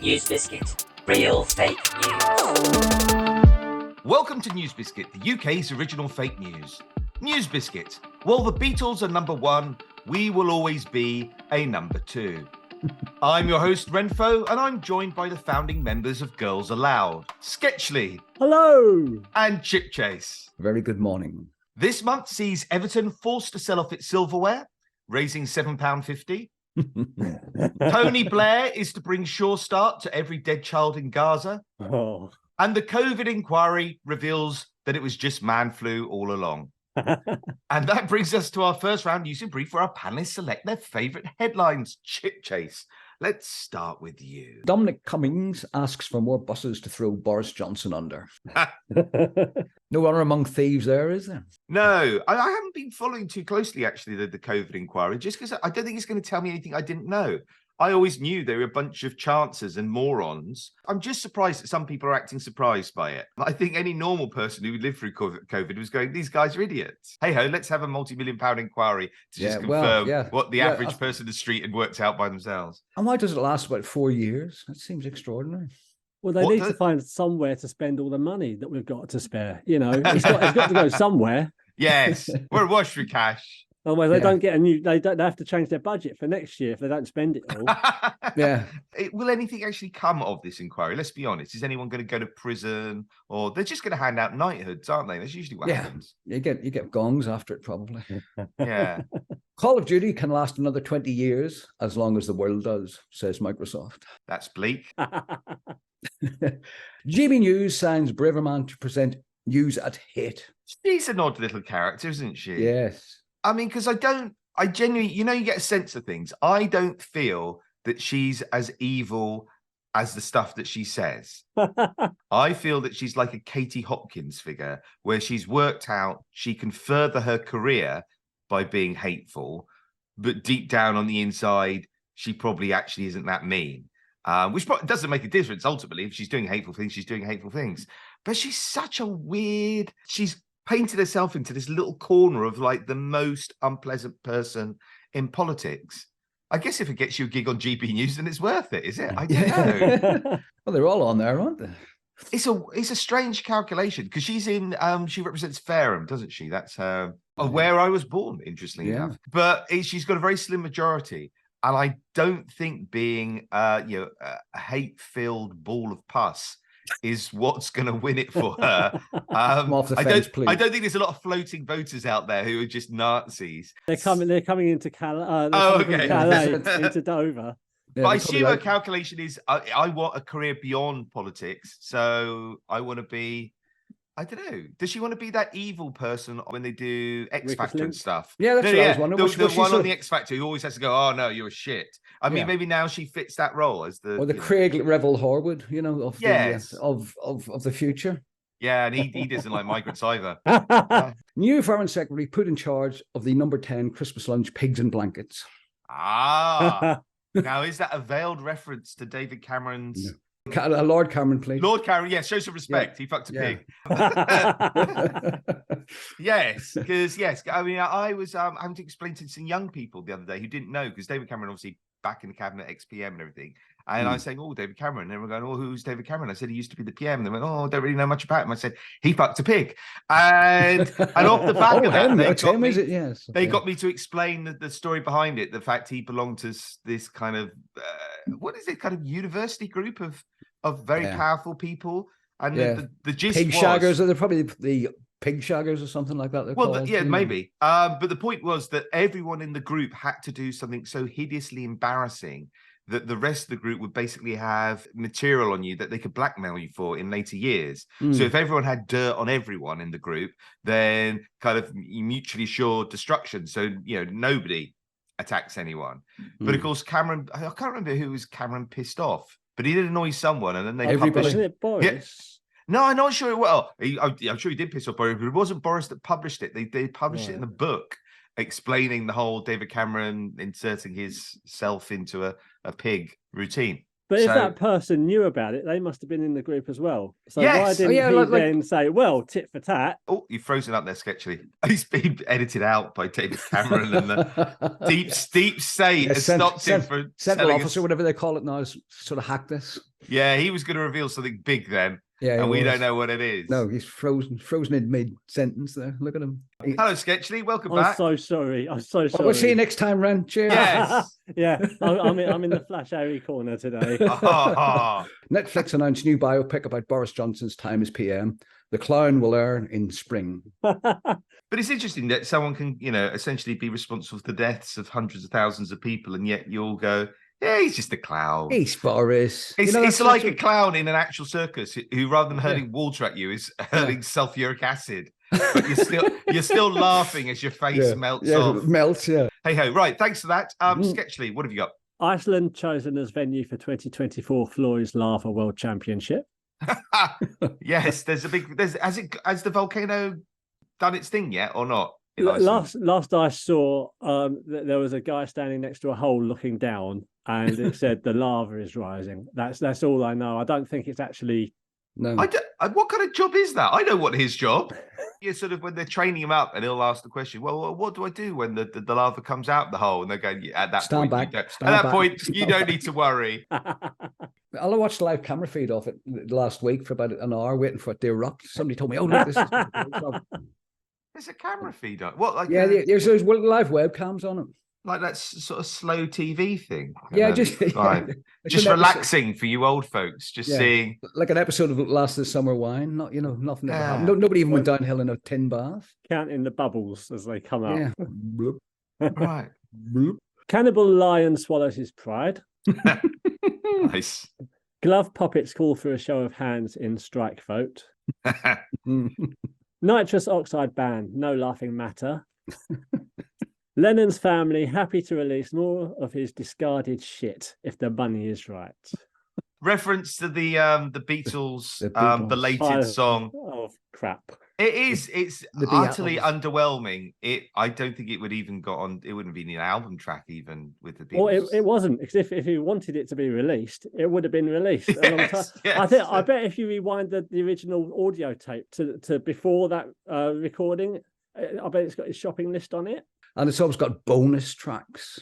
NewsBiscuit. Real fake news. Welcome to NewsBiscuit, the UK's original fake news. NewsBiscuit. While the Beatles are number one, we will always be a number two. I'm your host, Wrenfoe, and I'm joined by the founding members of Girls Aloud, Sketchley. Hello. And Chipchase. Very good morning. This month sees Everton forced to sell off its silverware, raising £7.50. Tony Blair is to bring Sure Start to every dead child in Gaza. Oh. And the COVID inquiry reveals that it was just man flu all along. And that brings us to our first round news and brief, where our panelists select their favourite headlines. Chipchase, let's start with you. Dominic Cummings asks for more buses to throw Boris Johnson under. No honor among thieves there, is there? No, I haven't been following too closely, actually, the COVID inquiry, just because I don't think it's going to tell me anything I didn't know. I always knew they were a bunch of chancers and morons. I'm just surprised that some people are acting surprised by it. I think any normal person who lived through COVID was going, these guys are idiots. Hey-ho, let's have a multi-million-pound inquiry to just confirm what the average person in the street had worked out by themselves. And why does it last about 4 years? That seems extraordinary. Well, they need to find somewhere to spend all the money that we've got to spare. You know, it's got to go somewhere. Yes, we're awash with cash. Otherwise, they don't get a new. They have to change their budget for next year if they don't spend it all. Yeah. Will anything actually come of this inquiry? Let's be honest. Is anyone going to go to prison, or they're just going to hand out knighthoods, aren't they? That's usually what happens. You get gongs after it, probably. Yeah. Call of Duty can last another 20 years as long as the world does, says Microsoft. That's bleak. GB News signs Braverman to present news at Hate. She's an odd little character, isn't she? Yes. I mean, because I genuinely, you get a sense of things. I don't feel that she's as evil as the stuff that she says. I feel that she's like a Katie Hopkins figure, where she's worked out she can further her career by being hateful, but deep down on the inside, she probably actually isn't that mean. Which doesn't make a difference, ultimately. If she's doing hateful things, she's doing hateful things. But she's such a weird... She's painted herself into this little corner of like the most unpleasant person in politics. I guess if it gets you a gig on GB News, then it's worth it, is it? I don't know. Well, they're all on there, aren't they? It's a strange calculation, because she's in she represents Fareham, doesn't she? That's where I was born, interestingly enough. But she's got a very slim majority, and I don't think being a hate-filled ball of pus is what's going to win it for her. I don't think there's a lot of floating voters out there who are just Nazis. They're coming into Calais, into Dover. But I assume her calculation is, I want a career beyond politics, so I want to be, I don't know. Does she want to be that evil person when they do X Factor and stuff? Yeah, that's what I was wondering. The one on the X Factor who always has to go, oh no, you're a shit. I mean, maybe now she fits that role as the Craig Revel Horwood, of the future. Yeah, and he doesn't like migrants either. New Foreign Secretary put in charge of the number 10 Christmas lunch, pigs and blankets. Ah, now is that a veiled reference to David Cameron's? No. Lord Cameron, please. Lord Cameron, yes, show some respect. Yeah. He fucked a pig. Yes, because I mean, I was having to explain to some young people the other day who didn't know, because David Cameron obviously back in the cabinet, ex-PM and everything. And I was saying, oh, David Cameron. And they were going, oh, who's David Cameron? I said, he used to be the PM. And they went, oh, I don't really know much about him. I said, he fucked a pig. And off the back of that, they got me to explain the story behind it. The fact he belonged to this kind of, kind of university group of very powerful people. And the gist pig shaggers, they're probably the pig shaggers or something like that. Maybe. But the point was that everyone in the group had to do something so hideously embarrassing that the rest of the group would basically have material on you that they could blackmail you for in later years. So if everyone had dirt on everyone in the group, then kind of mutually assured destruction. So, nobody attacks anyone. But of course, Cameron, I can't remember who was Cameron pissed off, but he did annoy someone, and then they published it. Boris? Yeah. No, I'm not sure. Well, I'm sure he did piss off Boris, but it wasn't Boris that published it. They published it in a book explaining the whole David Cameron inserting his self into a pig routine. But if So- that person knew about it, they must have been in the group as well. So Yes. why Oh, didn't yeah, he like- then say, well, tit for tat? Oh, you've frozen up there, Sketchily. He's been edited out by David Cameron and the deep state has stopped him from Central telling officer, us. whatever they call it now, has sort of hacked this. Yeah, he was going to reveal something big then, Yeah, and he we was. don't know what it is. No, he's frozen in mid-sentence there. Look at him. Hello, Sketchily. Welcome I'm back. so sorry. I'm so sorry. We'll see you next time, Ren. Cheers. Yes. Yeah, I'm in the Flash Harry corner today. Ah, Netflix announced new biopic about Boris Johnson's time as PM. The clown will earn in spring. but it's interesting that someone can, essentially be responsible for the deaths of hundreds of thousands of people, and yet you all go, "Yeah, he's just a clown." He's Boris. It's, You know, it's that's like such a clown in an actual circus who rather than hurling water at you, is hurling sulfuric acid. But you're still laughing as your face melts off. Melts, yeah. Hey ho, right. Thanks for that. Sketchily, what have you got? Iceland chosen as venue for 2024 Floyd's Lava World Championship. Yes, has the volcano done its thing yet or not? in Iceland? Last I saw, there was a guy standing next to a hole looking down, and it said the lava is rising. That's all I know. I don't think it's actually. No. What kind of job is that? I know what his job. You're sort of when they're training him up, and he'll ask the question, "Well, what do I do when the lava comes out the hole?" And they go, yeah, "At that Stand point, back, you don't need to worry." I watched the live camera feed of it last week for about an hour, waiting for it to erupt. Somebody told me, "Oh, look, this is." There's a camera feed on. What? Like There's those live webcams on it. like that sort of slow TV thing. Yeah, And then just it's fine. It's Just an relaxing for you old folks. Just seeing. like an episode of Last of the Summer Wine. Not nothing ever happened. Yeah. Nobody even went downhill in a tin bath. Counting the bubbles as they come out. Yeah. Bloop, Right. bloop. Cannibal lion swallows his pride. Nice. Glove puppets call for a show of hands in strike vote. Nitrous oxide ban, no laughing matter. Lennon's family happy to release more of his discarded shit if the money is right. Reference to the Beatles, The Beatles. belated song. Oh, crap. It is. It's The utterly Beatles. underwhelming. I don't think it would even got on. It wouldn't be an album track even with the Beatles. Well, it wasn't, because if he wanted it to be released, it would have been released a long time. Yes, I bet if you rewind the original audio tape to before that recording, I bet it's got his shopping list on it. And it's always got bonus tracks.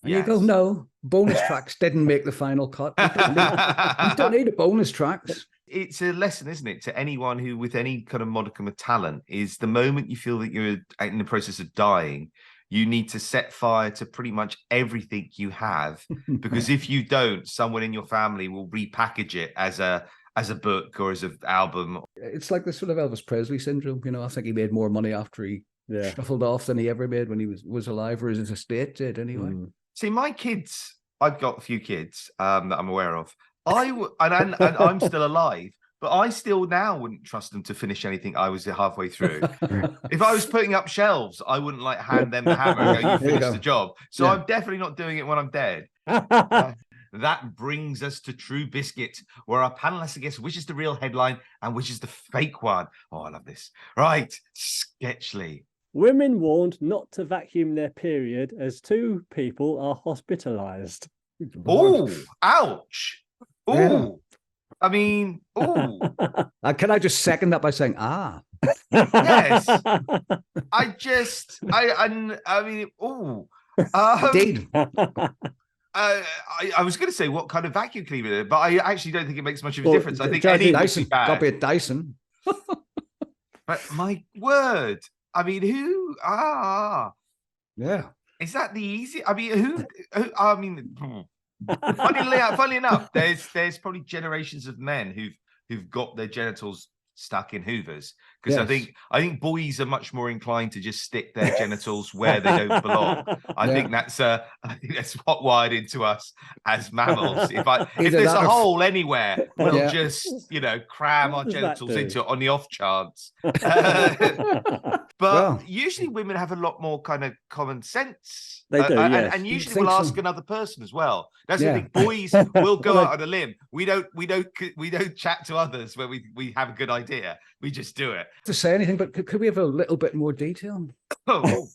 And you go, Yes. no, bonus tracks didn't make the final cut. You don't need a bonus tracks. It's a lesson, isn't it, to anyone who, with any kind of modicum of talent, is the moment you feel that you're in the process of dying, you need to set fire to pretty much everything you have, because if you don't, someone in your family will repackage it as a book or as an album. It's like the sort of Elvis Presley syndrome. I think he made more money after he shuffled off than he ever made when he was alive, or his estate did anyway. See, my kids, I've got a few kids that I'm aware of. And I'm still alive, but I still now wouldn't trust them to finish anything I was halfway through. If I was putting up shelves, I wouldn't hand them the hammer and go, "You There you finish go. the job." So Yeah. I'm definitely not doing it when I'm dead. That brings us to True Biscuit, where our panel has to guess which is the real headline and which is the fake one. Oh, I love this. Right, Sketchly. Women warned not to vacuum their period as 2 people are hospitalized. Oh, ouch. Oh, Yeah. I mean, oh, Can I just second that by saying, yes. I mean, oh. indeed. I was going to say what kind of vacuum cleaner, but I actually don't think it makes much of a Well, difference. I think Judging any would Dyson. be bad. Got to be a Dyson. But my word, I mean, who? Yeah. Is that the easy? I mean, who I mean, funnily enough, there's probably generations of men who've got their genitals stuck in hoovers, because Yes. I think boys are much more inclined to just stick their genitals where they don't belong. I think that's what wired into us as mammals. If Either there's that a or- hole anywhere, we'll Yeah. just cram our What does that genitals do? into it on the off chance. But Well- usually women have a lot more kind of common sense. They do, yes. And usually think we'll so. ask another person as well. That's Yeah. the thing. Boys will go Well, out on a limb. We don't chat to others where we have a good idea. We just do it. To say anything, but could we have a little bit more detail? Oh,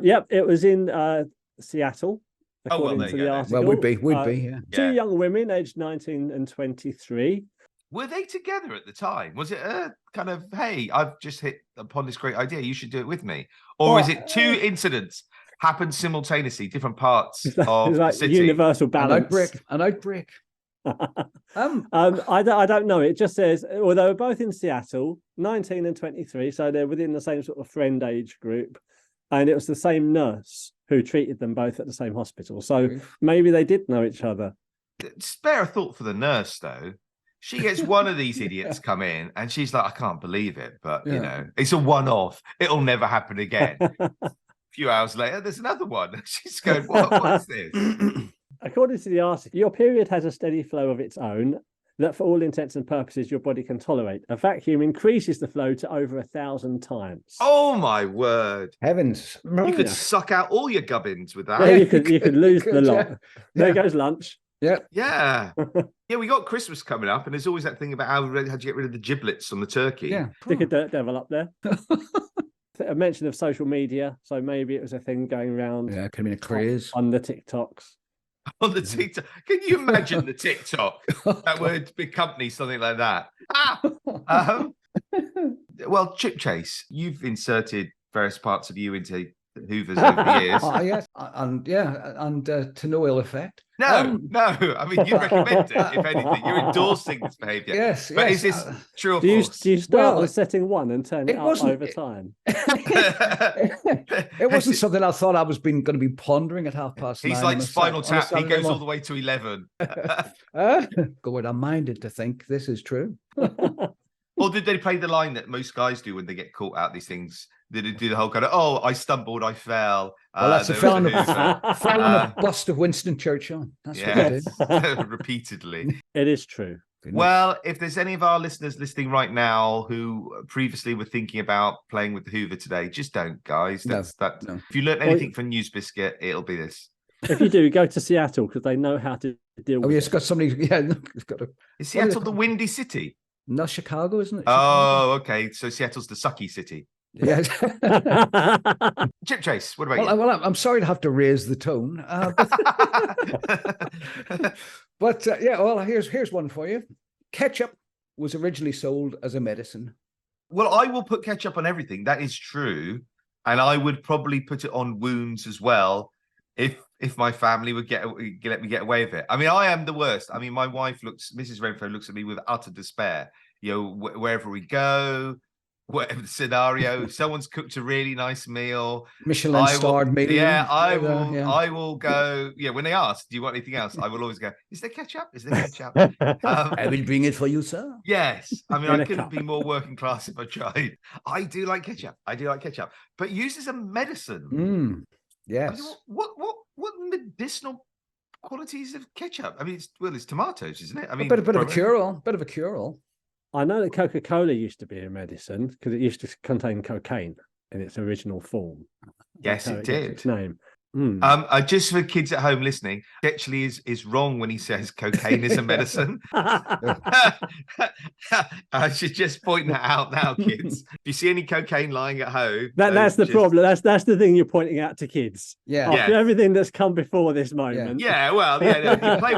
Yep, it was in Seattle. Oh, well, according there to you the go then. article. Well, would be, yeah. Two Yeah. young women, aged 19 and 23. Were they together at the time? Was it a kind of, hey, I've just hit upon this great idea, you should do it with me? Or Well, is it two incidents happened simultaneously, different parts It's like, of it's like the city? universal An balance. outbreak. I don't know. It just says, well, they were both in Seattle, 19 and 23, so they're within the same sort of friend age group. And it was the same nurse who treated them both at the same hospital. So maybe they did know each other. Spare a thought for the nurse, though. She gets one of these idiots come in and she's like, I can't believe it, but you know, it's a one-off. It'll never happen again. A few hours later, there's another one. She's going, what's this? According to the article, your period has a steady flow of its own that for all intents and purposes your body can tolerate. A vacuum increases the flow to over 1,000 times. Oh my word. Heavens. You could suck out all your gubbins with that. Yeah, you could lose the lot. Yeah. There goes lunch. Yeah. Yeah. Yeah, we got Christmas coming up, and there's always that thing about how to get rid of the giblets on the turkey. Yeah. Stick a dirt devil up there. A mention of social media, so maybe it was a thing going around. Yeah, it could have been a craze. On the TikToks. On the TikTok. Can you imagine the TikTok that would accompany something like that? Well, Chipchase, you've inserted various parts of you into Hoovers over the years. Oh, yes. And to no ill effect. No. I mean, you recommend it, if anything. You're endorsing this behaviour. Yes. But is this true or Do you false? start with setting one and turn it up wasn't- over time? It wasn't something I thought I was going to be pondering at 9:30. He's like Spinal Tap. He goes all the way to 11. Going, I'm minded to think this is true. Or did they play the line that most guys do when they get caught out these things? Did it do the whole kind of, oh, I stumbled, I fell. Well, that's a there was fell Hoover. on a bust of Winston Churchill. That's what it Yeah, is. repeatedly. It is true. Well, if there's any of our listeners listening right now who previously were thinking about playing with the Hoover today, just don't, guys. No. If you learn anything from NewsBiscuit, it'll be this. If you do, go to Seattle because they know how to deal with Oh, it. it's got somebody. Yeah, it's got a. Is Seattle the windy city? No, Chicago, isn't it? Oh, okay. So Seattle's the sucky city. Yeah. Chipchase, what about you? Well, I'm sorry to have to raise the tone, but yeah. Well, here's one for you. Ketchup was originally sold as a medicine. Well, I will put ketchup on everything. That is true, and I would probably put it on wounds as well, if my family would let me get away with it. I mean, I am the worst. I mean, my wife Mrs. Wrenfoe looks at me with utter despair. You know, wherever we go, whatever the scenario, if someone's cooked a really nice meal, Michelin-starred meal. Yeah, I will. Yeah. I will go. Yeah, when they ask, "Do you want anything else?" I will always go, "Is there ketchup? Is there ketchup?" I will bring it for you, sir. Yes, I mean, In I a couldn't cup. be more working class if I tried. I do like ketchup. But used as a medicine. Yes. I mean, what medicinal qualities of ketchup? I mean, it's tomatoes, isn't it? I mean, a bit of a cure-all. Bit of a cure-all. I know that Coca-Cola used to be a medicine because it used to contain cocaine in its original form. Yes, That's how it gets did. its name. Just for kids at home listening, actually is wrong when he says cocaine is a medicine. I should just point that out now, kids. If you see any cocaine lying at home, That's the problem. That's the thing you're pointing out to kids. Yeah. After everything that's come before this moment. Yeah, well, yeah, no, you play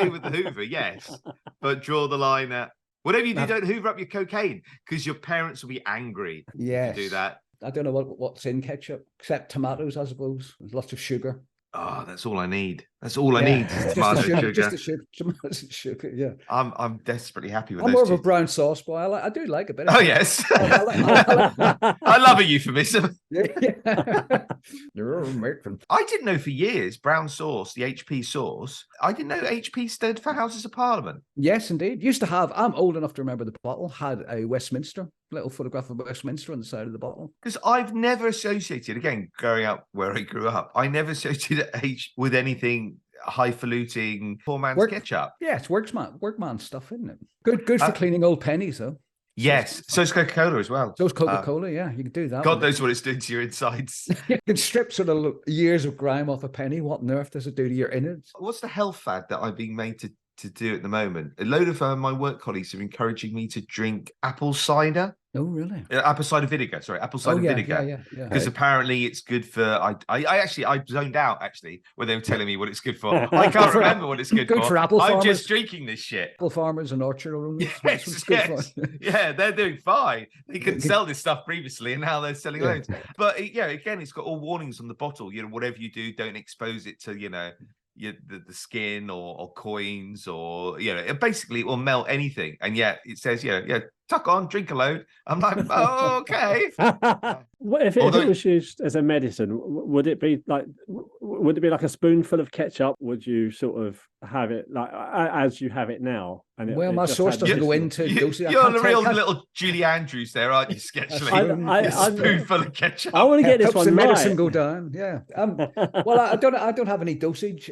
with the Hoover, yes, but draw the line at whatever you do, don't Hoover up your cocaine because your parents will be angry. Yes. If you do that. I don't know what's in ketchup except tomatoes, I suppose. There's lots of sugar. Oh, that's all I need. That's all I need is tomato sugar. Just the sugar. Tomatoes and sugar. Yeah. I'm desperately happy with I'm those more of a two. brown sauce boy. I do like a bit. Oh yes, I love a euphemism. You're American. I didn't know for years brown sauce, the HP sauce. I didn't know HP stood for Houses of Parliament. Yes, indeed. Used to have. I'm old enough to remember the bottle had a Westminster little photograph of Westminster on the side of the bottle. Because I've never associated, again, growing up where I grew up, I never associated H with anything highfalutin poor man's ketchup. Yeah, it's workman stuff, isn't it? Good for cleaning old pennies, though. Yes, so is Coca-Cola as well. So is Coca-Cola, yeah, you can do that. God knows what it's doing to your insides. You can strip sort of years of grime off a penny. What on earth does it do to your innards? What's the health fad that I'm being made to do at the moment? A load of my work colleagues are encouraging me to drink apple cider. Oh, really? Apple cider vinegar. Sorry, apple cider vinegar. Yeah. Because apparently it's good for. I zoned out actually when they were telling me what it's good for. I can't remember what it's good for. Apple I'm farmers. just drinking this shit. Apple farmers and orchard owners. Yes. Yeah, they're doing fine. They couldn't sell this stuff previously, and now they're selling loads. But again, it's got all warnings on the bottle. Whatever you do, don't expose it to the skin or coins or basically it will melt anything. And yet it says tuck on, drink a load. I'm like, oh, okay. If it was used as a medicine, would it be like a spoonful of ketchup? Would you sort of have it like as you have it now? And my source doesn't go into dosage. You're the real little Julie Andrews there, aren't you, Sketchly? A spoonful of ketchup. I want to get this one the right. medicine go down. Yeah. Well, I don't have any dosage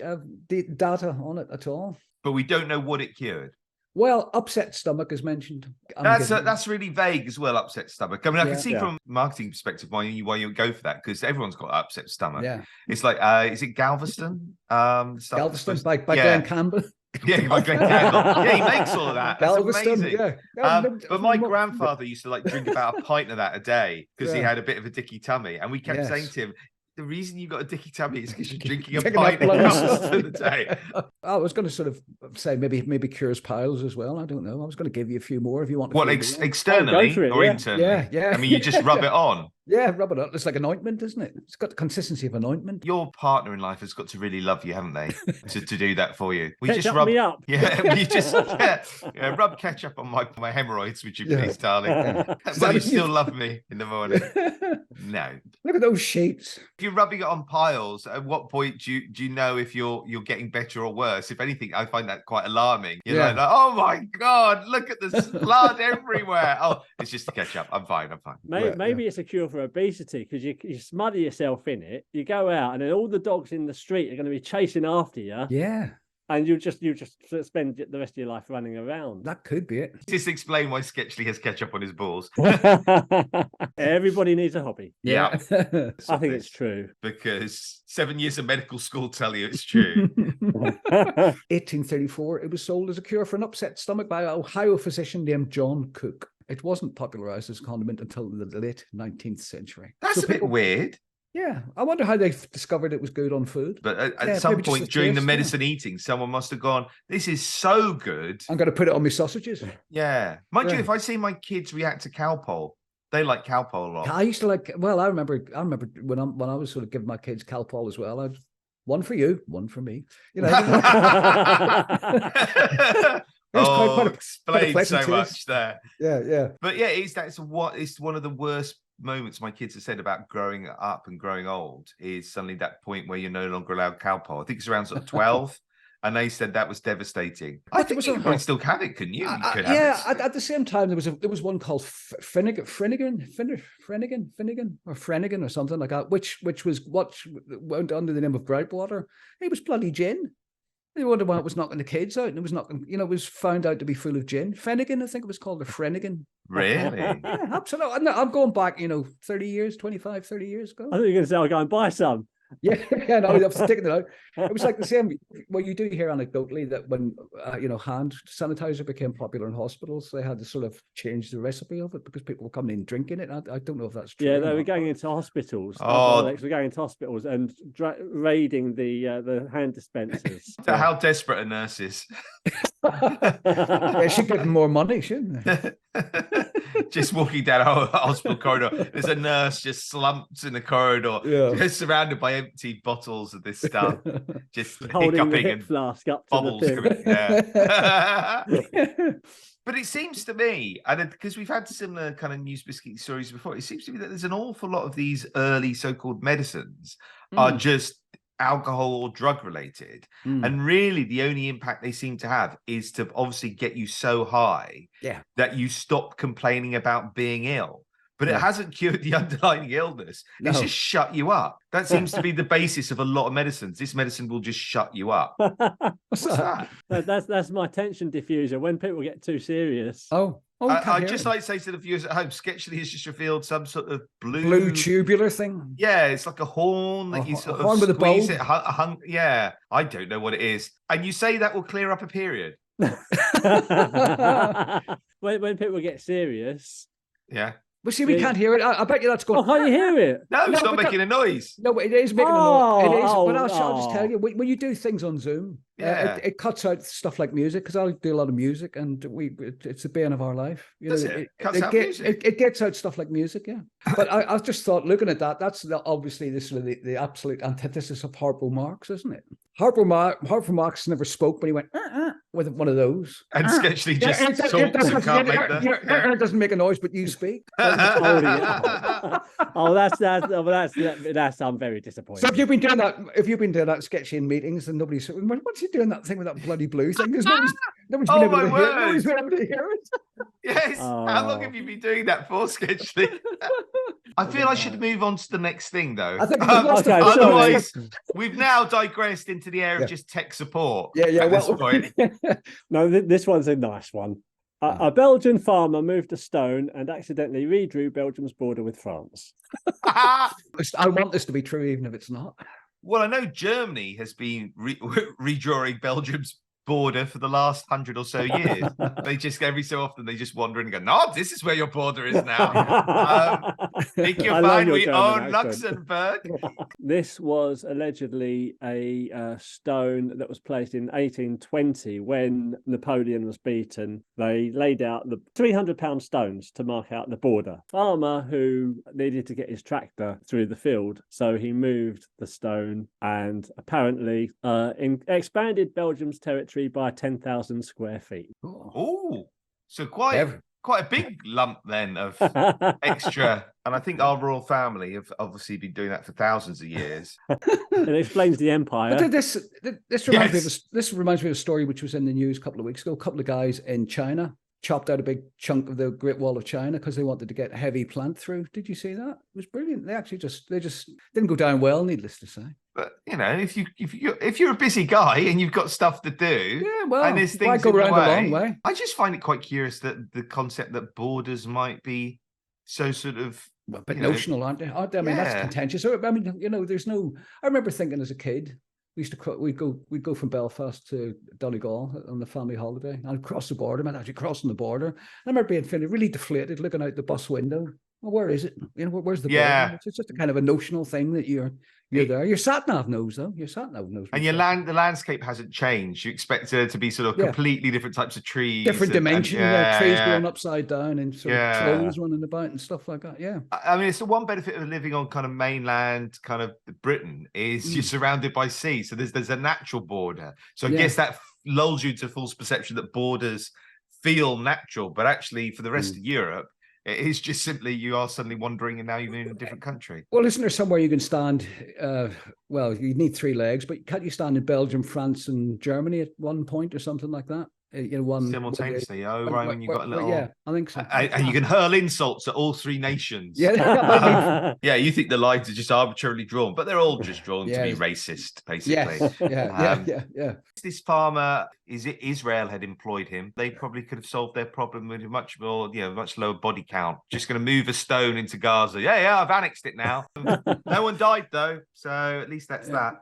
data on it at all. But we don't know what it cured. Well, upset stomach is mentioned. That's really vague as well. Upset stomach. I mean, I can see from a marketing perspective why you go for that, because everyone's got upset stomach. Yeah, it's like is it Galveston? Galveston by Glenn Campbell. Yeah, by Glenn Campbell. Yeah, he makes all of that. That's amazing. Yeah. But my grandfather used to drink about a pint of that a day because he had a bit of a dicky tummy, and we kept saying to him, the reason you got a dicky tummy is because you're drinking a pint of Galveston a day. I was going to sort of say maybe cures piles as well. I don't know. I was going to give you a few more if you want. What, externally or internally? Yeah. I mean, you just rub it on. Yeah, rub it on. It's like an ointment, isn't it? It's got the consistency of an ointment. Your partner in life has got to really love you, haven't they, to do that for you? We ketchup just rub me up. Yeah, we just rub ketchup on my hemorrhoids, would you please, darling? Will you still love me in the morning? No. Look at those sheets. If you're rubbing it on piles, at what point do you know if you're getting better or worse? If anything, I find that quite alarming. You're like, oh my God, look at the blood everywhere. Oh, it's just the ketchup. I'm fine. Maybe it's a cure for obesity, because you smother yourself in it, you go out, and then all the dogs in the street are going to be chasing after you. Yeah. And you just spend the rest of your life running around. That could be it. Just explain why Sketchley has ketchup on his balls. Everybody needs a hobby. Yeah. I think it's true. Because 7 years of medical school tell you it's true. 1834, it was sold as a cure for an upset stomach by an Ohio physician named John Cook. It wasn't popularized as a condiment until the late 19th century. That's a bit weird. Yeah, I wonder how they discovered it was good on food. But at some point during the medicine eating, someone must have gone, this is so good, I'm going to put it on my sausages. Yeah. Mind you, if I see my kids react to Calpol, they like Calpol a lot. I used to I remember when I was sort of giving my kids Calpol as well. One for you, one for me. Explained so much there. Yeah. But yeah, it's one of the worst moments my kids have said about growing up and growing old is suddenly that point where you're no longer allowed Calpol. I think it's around sort of 12. And they said that was devastating. I think you might still have it, couldn't you? At the same time, there was one called Finnegan or something like that, which was what went under the name of Brightwater. It was bloody gin. You wonder why it was knocking the kids out, and it was knocking, it was found out to be full of gin. Finnegan, I think it was called, the Frennigan. Really? Yeah, absolutely. I'm going back, 30 years, 25, 30 years ago. I think you're going to say, I'll go and buy some. Yeah, no, I was sticking it out. It was like the same. Well, you do hear anecdotally that when hand sanitizer became popular in hospitals, they had to sort of change the recipe of it because people were coming in drinking it. I don't know if that's true. Yeah, they were going into hospitals. They were going into hospitals and raiding the hand dispensers. How desperate are nurses? They should get more money, shouldn't they? Just walking down a hospital corridor, there's a nurse just slumped in the corridor, just surrounded by empty bottles of this stuff, just holding the hip and flask up to bubbles the coming. Yeah. But it seems to me, and because we've had similar kind of NewsBiscuit stories before, it seems to me that there's an awful lot of these early so-called medicines are just alcohol or drug related, and really the only impact they seem to have is to obviously get you so high that you stop complaining about being ill. But it hasn't cured the underlying illness. No. It's just shut you up. That seems to be the basis of a lot of medicines. This medicine will just shut you up. What's that? That's my tension diffuser when people get too serious. I'd just like to say to the viewers at home, Sketchly has just revealed some sort of blue tubular thing. Yeah, it's like a horn that you sort of horn with squeeze a it. Yeah, I don't know what it is. And you say that will clear up a period. when people get serious, Well, see, we can't hear it. I bet you that's going. Oh, can't you hear it? No, it's No, not but making a noise. No, but it is making a noise. It is. But I'll just tell oh. you, when you do things on Zoom, Yeah. it cuts out stuff like music, because I do a lot of music, and it's the bane of our life. Does it? Cuts out music? It gets out stuff like music, yeah. But I just thought, looking at that, that's obviously the absolute antithesis of Harpo Marx, isn't it? Harpo Marx never spoke, but he went with one of those. And Sketchy just talks and can't make the... It doesn't make a noise, but you speak. That's I'm very disappointed. So if you've been doing that sketchy in meetings, and nobody's saying, what's he doing that thing with that bloody blue thing? There's nobody's been able to hear it. Nobody's been able to hear it. Yes. How long have you been doing that for, Sketchy? I feel I should move on to the next thing, though. I think otherwise, we've now digressed into the area of just tech support. Yeah. At this point. No, this one's a nice one. A Belgian farmer moved a stone and accidentally redrew Belgium's border with France. I want this to be true, even if it's not. Well, I know Germany has been redrawing Belgium's border for the last 100 or so years. They just every so often they just wander in and go, no, this is where your border is now. Think you're fine, we own Luxembourg. This was allegedly a stone that was placed in 1820 when Napoleon was beaten. They laid out the 300-pound stones to mark out the border. Farmer who needed to get his tractor through the field, so he moved the stone and apparently expanded Belgium's territory by 10,000 square feet. Oh, so quite a big lump then of extra. And I think our royal family have obviously been doing that for thousands of years. It explains the empire. But this reminds me of a story which was in the news a couple of weeks ago. A couple of guys in China chopped out a big chunk of the Great Wall of China because they wanted to get heavy plant through. Did you see that? It was brilliant. They actually just didn't go down well, needless to say. But if you're a busy guy and you've got stuff to do, and there's things go around the the long way. I just find it quite curious that the concept that borders might be so sort of a bit notional, aren't they? I mean, that's contentious. I mean, there's no. I remember thinking as a kid, we'd go from Belfast to Donegal on the family holiday, and I'd cross the border. I'm actually crossing the border. And I remember being feeling really deflated, looking out the bus window. Well, where is it? Where's the border? It's just a kind of a notional thing that you're there. Your sat nav knows, though. Your sat nav knows. And the landscape hasn't changed. You expect there to be sort of completely different types of trees, different dimensions, trees growing upside down, and sort of trolls running about and stuff like that. Yeah, I mean, it's the one benefit of living on kind of mainland, kind of Britain, is you're surrounded by sea, so there's a natural border. So I guess that lulls you to false perception that borders feel natural, but actually for the rest of Europe, it is just simply you are suddenly wandering and now you're in a different country. Well, isn't there somewhere you can stand? Well, you need 3 legs, but can't you stand in Belgium, France, and Germany at one point or something like that? One simultaneously. When you've got a little. Yeah, I think so. And you can hurl insults at all 3 nations. Yeah, you think the lines are just arbitrarily drawn, but they're all just drawn to be racist, basically. Yeah. This farmer, is it Israel had employed him? They probably could have solved their problem with a much more, much lower body count. Just going to move a stone into Gaza. Yeah, I've annexed it now. No one died though, so at least that's that.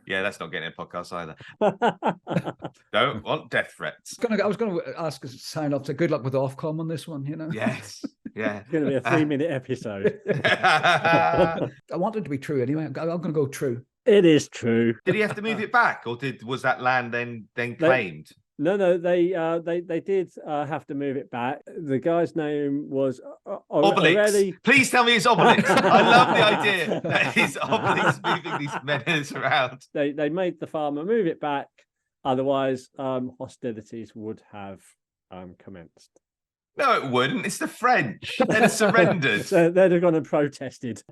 That's not getting a podcast either. Don't want death threats. I was going to ask us to sign off to good luck with Ofcom on this one, Yes. Yeah. It's going to be a 3-minute episode. I want it to be true anyway. I'm going to go true. It is true. Did he have to move it back, or was that land then claimed? No, they did have to move it back. The guy's name was Obelix. Please tell me it's Obelix. I love the idea that it's Obelix moving these menace around. They made the farmer move it back, otherwise hostilities would have commenced. No, it wouldn't. It's the French. They'd have surrendered. So they'd have gone and protested.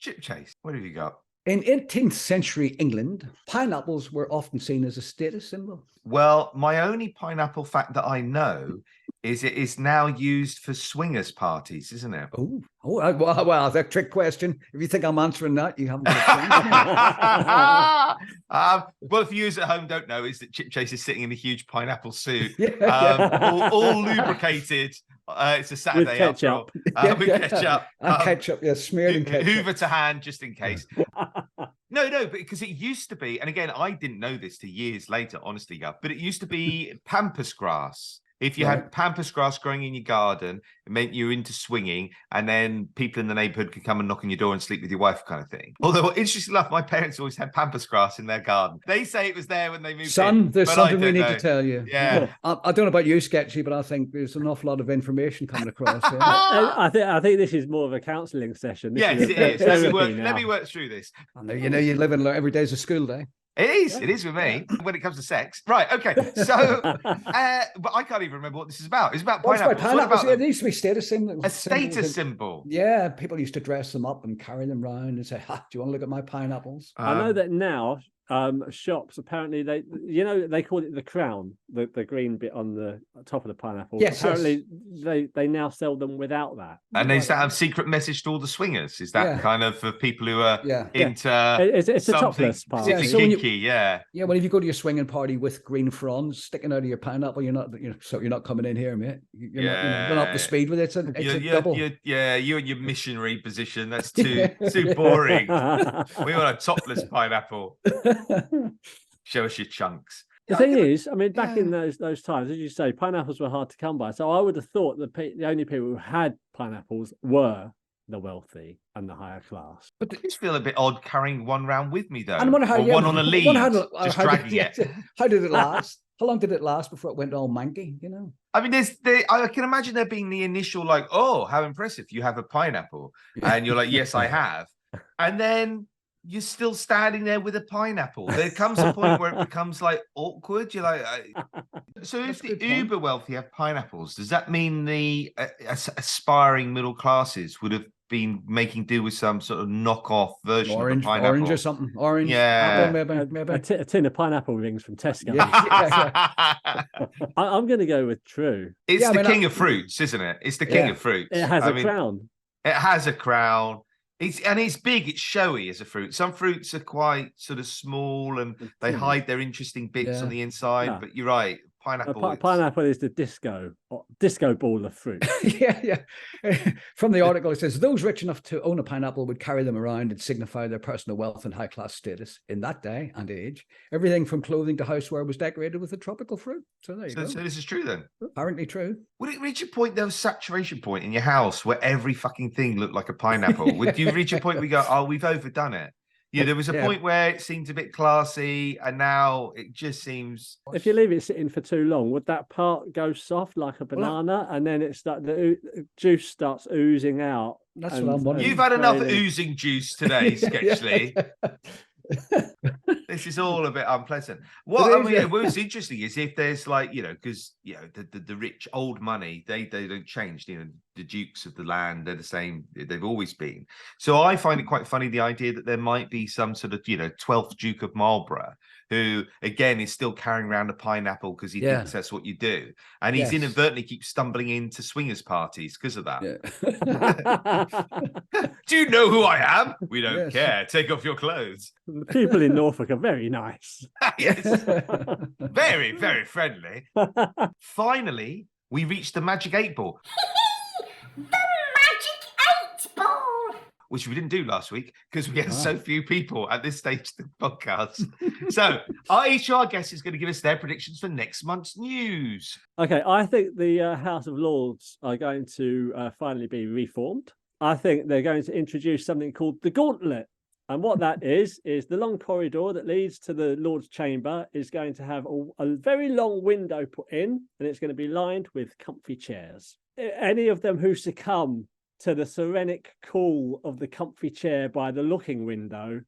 Chipchase, what have you got? In 18th century England, pineapples were often seen as a status symbol. Well, my only pineapple fact that I know is it is now used for swingers parties, isn't it? Oh, well, that's a trick question. If you think I'm answering that, you haven't. Well, if you at home don't know, is that Chipchase is sitting in a huge pineapple suit, all lubricated. It's a Saturday with ketchup. With ketchup. Ketchup, smeared in ketchup. Hoover to hand, just in case. No, because it used to be, and again, I didn't know this till years later, honestly, Gav, but it used to be pampas grass. If you had pampas grass growing in your garden, it meant you were into swinging, and then people in the neighborhood could come and knock on your door and sleep with your wife, kind of thing. Although, interestingly enough, my parents always had pampas grass in their garden. They say it was there when they moved in. Son, there's but something I we need don't to know. tell you. Yeah. I don't know about you, Sketchy, but I think there's an awful lot of information coming across here. I think this is more of a counselling session. Yes, it is. Let me work through this. I know, you live in every day's a school day. It is with me when it comes to sex. Right, okay. So, but I can't even remember what this is about. It's about What's pineapples. about pineapples? What It needs to be status symbol. a status symbol. Yeah, people used to dress them up and carry them around and say, "Ha, do you want to look at my pineapples?" I know that now shops apparently they call it the crown, the green bit on the top of the pineapple. Yes, apparently they now sell them without that. And they have secret message to all the swingers. Is that kind of for people who are into it's a something topless part. particularly kinky? Yeah. Well, if you go to your swinging party with green fronds sticking out of your pineapple, you're not coming in here, mate. You're not up to speed with it. It's a double. You and your missionary position. That's too boring. We want a topless pineapple. Show us your chunks. The thing is, I mean, back in those times, as you say, pineapples were hard to come by. So I would have thought the only people who had pineapples were the wealthy and the higher class. But I just feel a bit odd carrying one round with me, though. And I wonder how one on a lead, just dragging it. How did it last? How long did it last before it went all manky? I mean, I can imagine there being the initial like, oh, how impressive, you have a pineapple, and you're like, yes, I have, and then you're still standing there with a pineapple. There comes a point where it becomes like awkward. You're like, so if the uber wealthy have pineapples, does that mean the aspiring middle classes would have been making do with some sort of knockoff version of a pineapple? Orange or something. Orange. Yeah. Apple, maybe. A tin of pineapple rings from Tesco. I'm going to go with true. It's the king of fruits, isn't it? It's the king of fruits. It has a crown. It has a crown. It's big, it's showy as a fruit. Some fruits are quite sort of small and they hide their interesting bits on the inside, but you're right. Pineapple. Pineapple is the disco ball of fruit. yeah. From the article, it says those rich enough to own a pineapple would carry them around and signify their personal wealth and high class status in that day and age. Everything from clothing to houseware was decorated with a tropical fruit. So there you go. So this is true then. Apparently true. Would it reach a point, there was saturation point in your house where every fucking thing looked like a pineapple? Would you reach a point where we go, oh, we've overdone it? Yeah, there was a point where it seemed a bit classy, and now it just seems. If you leave it sitting for too long, would that part go soft like a banana, and then the juice starts oozing out? That's what I'm wondering. You've had enough oozing juice today, Sketchley. This is all a bit unpleasant. What's interesting is if there's because the rich old money, they don't change. The dukes of the land, they're the same. They've always been. So I find it quite funny, the idea that there might be some sort of 12th Duke of Marlborough who again is still carrying around a pineapple because he thinks that's what you do, and he's inadvertently keeps stumbling into swingers parties because of that. Do you know who I am? We don't care. Take off your clothes. The people in Norfolk are very nice. Yes, very, very friendly. Finally, we reached the magic 8 ball. The magic 8 ball! Which we didn't do last week because we had so few people at this stage of the podcast. So each of our guests is going to give us their predictions for next month's news. Okay, I think the House of Lords are going to finally be reformed. I think they're going to introduce something called the Gauntlet. And what that is the long corridor that leads to the Lord's Chamber is going to have a very long window put in, and it's going to be lined with comfy chairs. Any of them who succumb to the serenic cool of the comfy chair by the looking window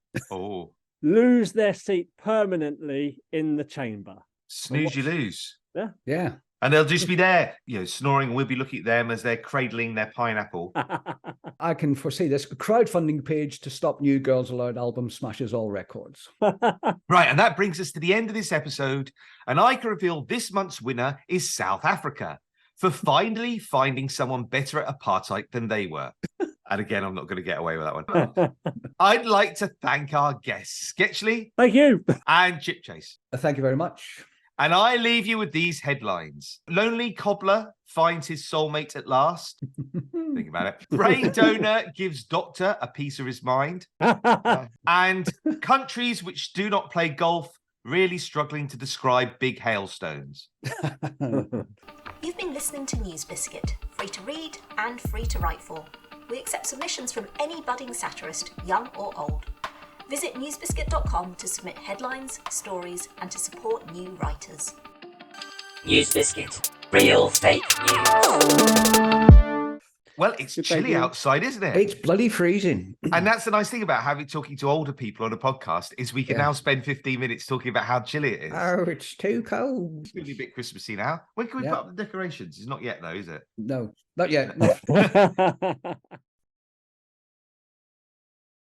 lose their seat permanently in the chamber. Snooze, you lose. Yeah. And they'll just be there, snoring. We'll be looking at them as they're cradling their pineapple. I can foresee this. A crowdfunding page to stop New Girls Aloud album smashes all records. Right, and that brings us to the end of this episode. And I can reveal this month's winner is South Africa for finally finding someone better at apartheid than they were. And again, I'm not going to get away with that one. I'd like to thank our guests, Sketchley. Thank you. And Chipchase. Thank you very much. And I leave you with these headlines. Lonely cobbler finds his soulmate at last. Think about it. Brain donor gives doctor a piece of his mind. And countries which do not play golf really struggling to describe big hailstones. You've been listening to NewsBiscuit, free to read and free to write for. We accept submissions from any budding satirist, young or old. Visit newsbiscuit.com to submit headlines, stories, and to support new writers. NewsBiscuit, real fake news. Well, it's chilly outside, isn't it? It's bloody freezing. And that's the nice thing about talking to older people on a podcast is we can now spend 15 minutes talking about how chilly it is. Oh, it's too cold. It's going to be a bit Christmassy now. When can we put up the decorations? It's not yet, though, is it? No, not yet. No.